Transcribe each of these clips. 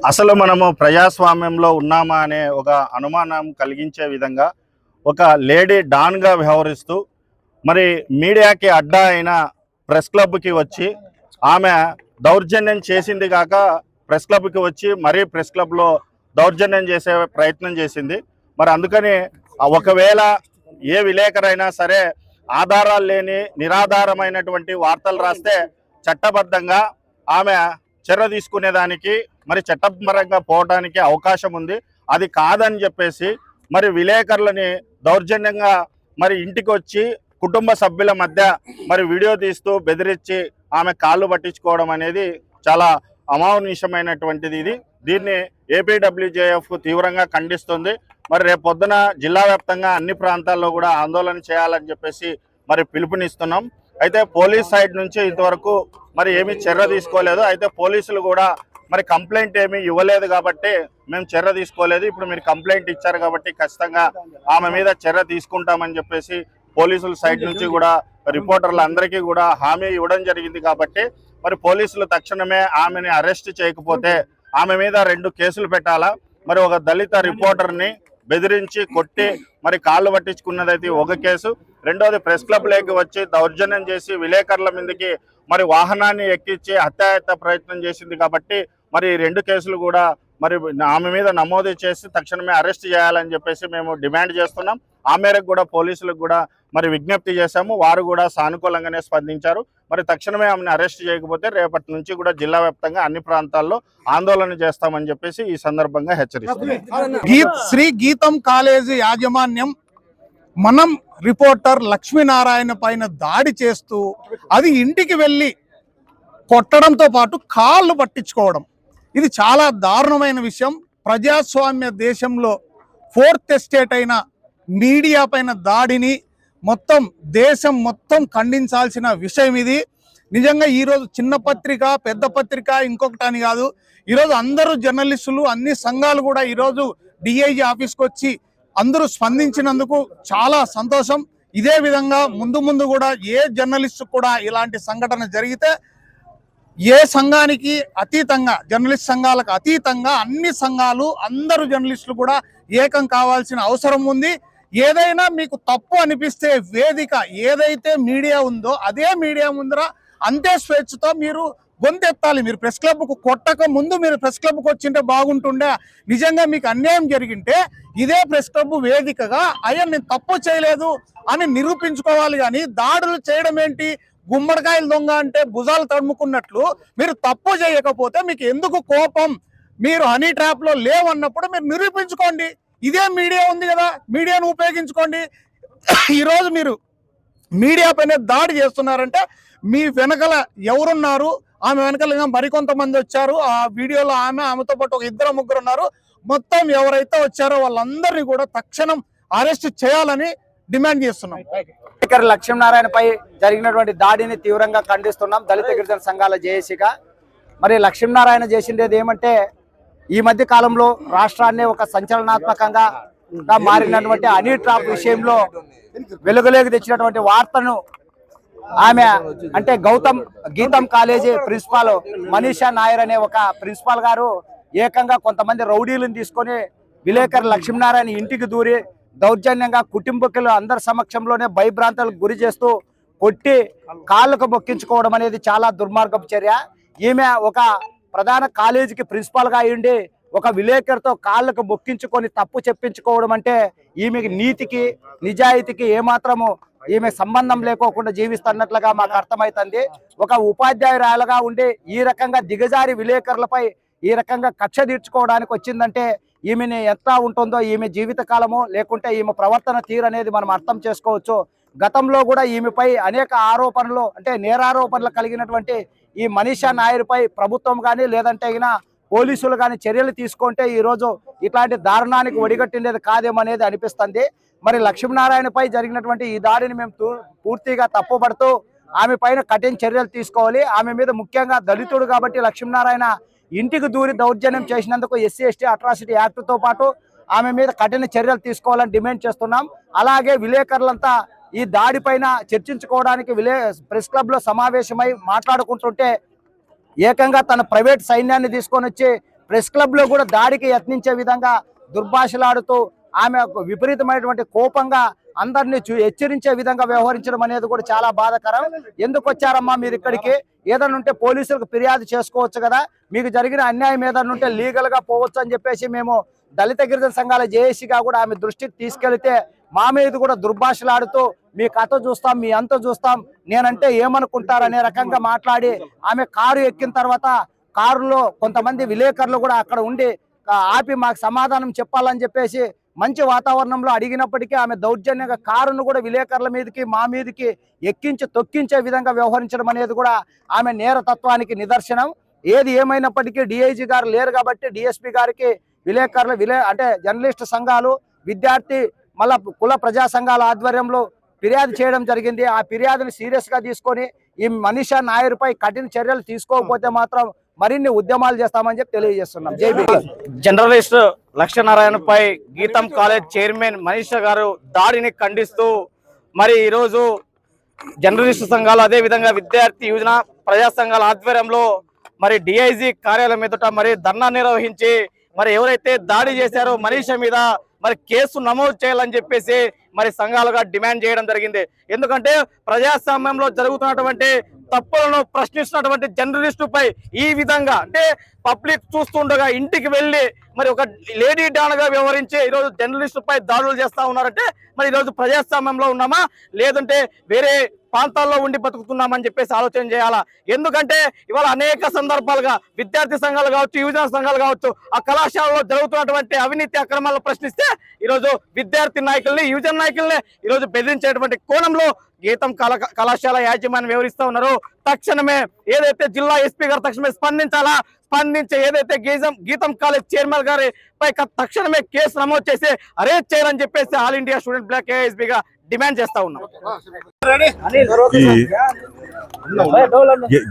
అసలు మనము ప్రజాస్వామ్యంలో ఉన్నామా అనే ఒక అనుమానం కలిగించే విధంగా ఒక లేడీ డాన్గా వ్యవహరిస్తూ మరి మీడియాకి అడ్డా అయిన ప్రెస్ క్లబ్కి వచ్చి ఆమె దౌర్జన్యం చేసింది కాక ప్రెస్ క్లబ్కి వచ్చి మరీ ప్రెస్ క్లబ్లో దౌర్జన్యం చేసే ప్రయత్నం చేసింది. మరి అందుకని ఒకవేళ ఏ విలేకరైనా సరే ఆధారాలు లేని నిరాధారమైనటువంటి వార్తలు రాస్తే చట్టబద్ధంగా ఆమె చర్య తీసుకునేదానికి మరి చట్టపరంగా పోవడానికి అవకాశం ఉంది. అది కాదని చెప్పేసి మరి విలేకరులని దౌర్జన్యంగా మరి ఇంటికి వచ్చి కుటుంబ సభ్యుల మధ్య మరి వీడియో తీస్తూ బెదిరించి ఆమె కాళ్ళు పట్టించుకోవడం అనేది చాలా అమానుషమైనటువంటిది. దీన్ని ఏపీడబ్ల్యూజేఎఫ్ తీవ్రంగా ఖండిస్తుంది. మరి రేపు పొద్దున జిల్లా వ్యాప్తంగా అన్ని ప్రాంతాల్లో కూడా ఆందోళన చేయాలని చెప్పేసి మరి పిలుపునిస్తున్నాం. అయితే పోలీస్ సైడ్ నుంచి ఇంతవరకు మరి ఏమీ చర్య తీసుకోలేదు. అయితే పోలీసులు కూడా మరి కంప్లైంట్ ఏమీ ఇవ్వలేదు కాబట్టి మేము చర్య తీసుకోలేదు. ఇప్పుడు మీరు కంప్లైంట్ ఇచ్చారు కాబట్టి ఖచ్చితంగా ఆమె మీద చర్య తీసుకుంటామని చెప్పేసి పోలీసుల సైడ్ నుంచి కూడా రిపోర్టర్లు అందరికీ కూడా హామీ ఇవ్వడం జరిగింది. కాబట్టి మరి పోలీసులు తక్షణమే ఆమెని అరెస్ట్ చేయకపోతే ఆమె మీద 2 కేసులు పెట్టాలా. మరి ఒక దళిత రిపోర్టర్ని బెదిరించి కొట్టి మరి కాళ్ళు పట్టించుకున్నదైతే ఒక కేసు, రెండోది ప్రెస్ క్లబ్ లేకి వచ్చి దౌర్జన్యం చేసి విలేకరుల మీదకి మరి వాహనాన్ని ఎక్కించి హత్యాయత్న ప్రయత్నం చేసింది. కాబట్టి మరి 2 కేసులు కూడా మరి ఆమె మీద నమోదు చేసి తక్షణమే అరెస్ట్ చేయాలని చెప్పేసి మేము డిమాండ్ చేస్తున్నాం. ఆ మేరకు కూడా పోలీసులకు కూడా మరి విజ్ఞప్తి చేశాము. వారు కూడా సానుకూలంగానే స్పందించారు. మరి తక్షణమే ఆమెను అరెస్ట్ చేయకపోతే రేపటి నుంచి కూడా జిల్లా వ్యాప్తంగా అన్ని ప్రాంతాల్లో ఆందోళన చేస్తామని చెప్పేసి ఈ సందర్భంగా హెచ్చరిస్తున్నాం. శ్రీ గీతం కాలేజీ యాజమాన్యం మనం రిపోర్టర్ లక్ష్మీనారాయణ పైన దాడి చేస్తూ అది ఇంటికి వెళ్ళి కొట్టడంతో పాటు కాళ్ళు పట్టించుకోవడం, ఇది చాలా దారుణమైన విషయం. ప్రజాస్వామ్య దేశంలో 4th ఎస్టేట్ అయిన మీడియా పైన దాడిని దేశం మొత్తం ఖండించాల్సిన విషయం ఇది. నిజంగా ఈరోజు చిన్న పత్రిక పెద్ద పత్రిక ఇంకొకటి అని కాదు, ఈరోజు అందరూ జర్నలిస్టులు అన్ని సంఘాలు కూడా ఈరోజు డిఐజీ ఆఫీస్కి వచ్చి అందరూ స్పందించినందుకు చాలా సంతోషం. ఇదే విధంగా ముందు కూడా ఏ జర్నలిస్టు కూడా ఇలాంటి సంఘటన జరిగితే ఏ సంఘానికి అతీతంగా జర్నలిస్ట్ సంఘాలకు అతీతంగా అన్ని సంఘాలు అందరూ జర్నలిస్టులు కూడా ఏకం కావాల్సిన అవసరం ఉంది. ఏదైనా మీకు తప్పు అనిపిస్తే వేదిక ఏదైతే మీడియా ఉందో అదే మీడియా ముందర అంతే స్వేచ్ఛతో మీరు గొంతెత్తాలి. మీరు ప్రెస్ క్లబ్కు కొట్టక ముందు మీరు ప్రెస్ క్లబ్కి వచ్చింటే బాగుంటుండే. నిజంగా మీకు అన్యాయం జరిగింటే ఇదే ప్రెస్ క్లబ్ వేదికగా అయ్యా నేను తప్పు చేయలేదు అని నిరూపించుకోవాలి. కానీ దాడులు చేయడం ఏంటి, గుమ్మడికాయలు దొంగ అంటే భుజాలు తడుముకున్నట్లు మీరు తప్పు చేయకపోతే మీకు ఎందుకు కోపం? మీరు హనీ ట్రాప్లో లేవన్నప్పుడు మీరు నిరూపించుకోండి. ఇదే మీడియా ఉంది కదా, మీడియాను ఉపయోగించుకోండి. ఈరోజు మీరు మీడియా పైన దాడి చేస్తున్నారంటే మీ వెనకల ఎవరున్నారు? ఆమె వెనకాల మరికొంతమంది వచ్చారు. ఆ వీడియోలో ఆమెతో పాటు ఒక 2-3 ఉన్నారు. మొత్తం ఎవరైతే వచ్చారో వాళ్ళందరినీ కూడా తక్షణం అరెస్ట్ చేయాలని డిమాండ్ చేస్తున్నాం. లక్ష్మీనారాయణపై జరిగినటువంటి దాడిని తీవ్రంగా ఖండిస్తున్నాం దళిత గిరిజన సంఘాల జేఏసీగా. మరి లక్ష్మీనారాయణ చేసిండేది ఏమంటే ఈ మధ్య కాలంలో రాష్ట్రాన్ని ఒక సంచలనాత్మకంగా మారినటువంటి హనీ ట్రాప్ విషయంలో వెలుగులోకి తెచ్చినటువంటి వార్తను ఆమె అంటే గీతం కాలేజీ ప్రిన్సిపాల్ మనీషా నాయర్ అనే ఒక ప్రిన్సిపాల్ గారు ఏకంగా కొంతమంది రౌడీలను తీసుకొని విలేకరు లక్ష్మీనారాయణ ఇంటికి దూరి దౌర్జన్యంగా కుటుంబకులు అందరి సమక్షంలోనే భయభ్రాంతులకు గురి చేస్తూ కొట్టి కాళ్ళకు మొక్కించుకోవడం అనేది చాలా దుర్మార్గపు చర్య. ఈమె ఒక ప్రధాన కాలేజీకి ప్రిన్సిపాల్గా అయ్యుండి ఒక విలేకరుతో కాళ్ళకు మొక్కించుకొని తప్పు చెప్పించుకోవడం అంటే ఈమెకి నీతికి నిజాయితీకి ఏమాత్రము ఈమె సంబంధం లేకోకుండా జీవిస్తున్నట్లుగా మాకు అర్థమవుతుంది. ఒక ఉపాధ్యాయురాలుగా ఉండి ఈ రకంగా దిగజారి విలేకరులపై ఈ రకంగా కక్ష తీర్చుకోవడానికి వచ్చిందంటే ఈమెని ఎంత ఉంటుందో ఈమె జీవితకాలము లేకుంటే ఈమె ప్రవర్తన తీరు అనేది మనం అర్థం చేసుకోవచ్చు. గతంలో కూడా ఈమెపై అనేక ఆరోపణలు అంటే నేరారోపణలు కలిగినటువంటి ఈ మనీషా నాయర్పై ప్రభుత్వం కానీ లేదంటే పోలీసులు కానీ చర్యలు తీసుకుంటే ఈరోజు ఇట్లాంటి దారుణానికి ఒడిగట్టిండేది కాదేమనేది అనిపిస్తుంది. మరి లక్ష్మీనారాయణపై జరిగినటువంటి ఈ దాడిని మేము పూర్తిగా తప్పుపడుతూ ఆమె పైన కఠిన చర్యలు తీసుకోవాలి. ఆమె మీద ముఖ్యంగా దళితుడు కాబట్టి లక్ష్మీనారాయణ ఇంటికి దూరి దౌర్జన్యం చేసినందుకు SC/ST అట్రాసిటీ యాక్ట్తో పాటు ఆమె మీద కఠిన చర్యలు తీసుకోవాలని డిమాండ్ చేస్తున్నాం. అలాగే విలేకరులంతా ఈ దాడిపైన చర్చించుకోవడానికి ప్రెస్ క్లబ్లో సమావేశమై మాట్లాడుకుంటుంటే ఏకంగా తన ప్రైవేట్ సైన్యాన్ని తీసుకొని వచ్చి ప్రెస్ క్లబ్ లో కూడా దాడికి యత్నించే విధంగా దుర్భాషలాడుతూ ఆమె విపరీతమైనటువంటి కోపంగా అందరినీ హెచ్చరించే విధంగా వ్యవహరించడం అనేది కూడా చాలా బాధాకరం. ఎందుకు వచ్చారమ్మా మీరు ఇక్కడికి? ఏదైనా ఉంటే పోలీసులకు ఫిర్యాదు చేసుకోవచ్చు కదా, మీకు జరిగిన అన్యాయం ఏదైనా ఉంటే లీగల్ గా పోవచ్చు అని చెప్పేసి మేము దళిత గిరిజన సంఘాల జేఏసీగా కూడా ఆమె దృష్టికి తీసుకెళ్తే మా మీద కూడా దుర్భాషలాడుతూ మీ కథ చూస్తాం, మీ అంత చూస్తాం, నేనంటే ఏమనుకుంటారు అనే రకంగా మాట్లాడి ఆమె కారు ఎక్కిన తర్వాత కారులో కొంతమంది విలేకరులు కూడా అక్కడ ఉండి ఆపి మాకు సమాధానం చెప్పాలని చెప్పేసి మంచి వాతావరణంలో అడిగినప్పటికీ ఆమె దౌర్జన్యంగా కారును కూడా విలేకరుల మీదకి మా మీదకి ఎక్కించి తొక్కించే విధంగా వ్యవహరించడం అనేది కూడా ఆమె నేరతత్వానికి నిదర్శనం. ఏది ఏమైనప్పటికీ డిఐజీ గారు లేరు కాబట్టి డిఎస్పీ గారికి విలేకరులు అంటే జర్నలిస్ట్ సంఘాలు, విద్యార్థి మళ్ళా కుల ప్రజా సంఘాల ఆధ్వర్యంలో ఫిర్యాదు చేయడం జరిగింది. ఆ ఫిర్యాదుని సీరియస్ గా తీసుకొని ఈ మనీషా నాయర్పై కఠిన చర్యలు తీసుకోకపోతే మాత్రం మరిన్ని ఉద్యమాలు చేస్తామని చెప్పి తెలియజేస్తున్నాం. జైబీ. జర్నలిస్ట్ లక్ష్మీనారాయణపై గీతం కాలేజ్ చైర్మన్ మనీషా గారు దాడిని ఖండిస్తూ మరి ఈరోజు జర్నలిస్ట్ సంఘాలు అదే విధంగా విద్యార్థి యువజన ప్రజా సంఘాల ఆధ్వర్యంలో మరి డిఐజీ కార్యాలయం ఎదుట మరి ధర్నా నిర్వహించి మరి ఎవరైతే దాడి చేశారో మనీషా మీద మరి కేసు నమోదు చేయాలని చెప్పేసి మరి సంఘాలుగా డిమాండ్ చేయడం జరిగింది. ఎందుకంటే ప్రజాస్వామ్యంలో జరుగుతున్నటువంటి తప్పులను ప్రశ్నిస్తున్నటువంటి జర్నలిస్టుపై ఈ విధంగా అంటే పబ్లిక్ చూస్తుండగా ఇంటికి వెళ్ళి మరి ఒక లేడీ డాన్గా వ్యవహరించి ఈరోజు జర్నలిస్టుపై దాడులు చేస్తా ఉన్నారంటే మరి ఈరోజు ప్రజాస్వామ్యంలో ఉన్నామా లేదంటే వేరే ప్రాంతాల్లో ఉండి బతుకుతున్నామని చెప్పేసి ఆలోచన చేయాలా. ఎందుకంటే ఇవాళ అనేక సందర్భాలుగా విద్యార్థి సంఘాలు కావచ్చు, యువజన సంఘాలు కావచ్చు, ఆ కళాశాలలో జరుగుతున్నటువంటి అవినీతి అక్రమాలను ప్రశ్నిస్తే ఈరోజు విద్యార్థి నాయకుల్ని, యువజన నాయకుల్ని ఈరోజు బెదిరించేటువంటి కోణంలో గీతం కళాశాల యాజమాన్యం వివరిస్తూ ఉన్నారు. తక్షణమే ఏదైతే జిల్లా ఎస్పీ గారు తక్షణమే స్పందించాలా, స్పందించి ఏదైతే గీతం కాలేజ్ చైర్మన్ గారి పై తక్షణమే కేసు నమోదు చేసి అరెస్ట్ చేయాలని చెప్పేసి all India student black ASB గా డిమాండ్ చేస్తా ఉన్నాం.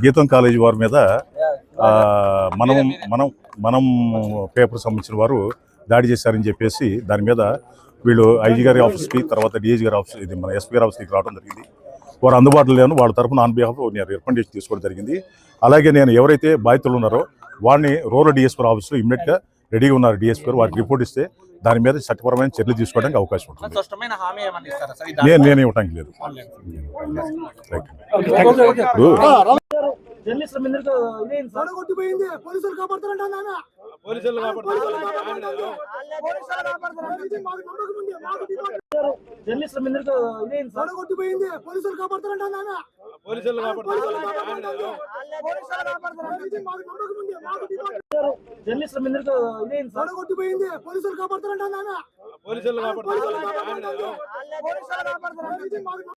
గీతం కాలేజీ వారి మీద మనం పేపర్ సంబంధించిన వారు దాడి చేశారని చెప్పేసి దాని మీద వీళ్ళు ఐజీ గారి ఆఫీస్కి తర్వాత డిఐజీ గారి ఆఫీస్ ఇది మన ఎస్పీ గారి ఆఫీస్కి రావడం జరిగింది. వారు అందుబాటులో లేను, వాళ్ళ తరఫున ఆన్ బిహాఫ్ నేను రికమెండేషన్ తీసుకోవడం జరిగింది. అలాగే నేను ఎవరైతే బాధితులు ఉన్నారో వారిని రూరల్ డిఎస్పీ ఆఫీస్లో ఇమ్మీడియట్గా రెడీగా ఉన్నారు డిఎస్పీ గారు, వారికి రిపోర్ట్ ఇస్తే దాని మీద చట్టపరమైన చర్యలు తీసుకోవడానికి అవకాశం ఉంటుంది. నేను ఇవ్వడానికి లేదు. పోలీసులు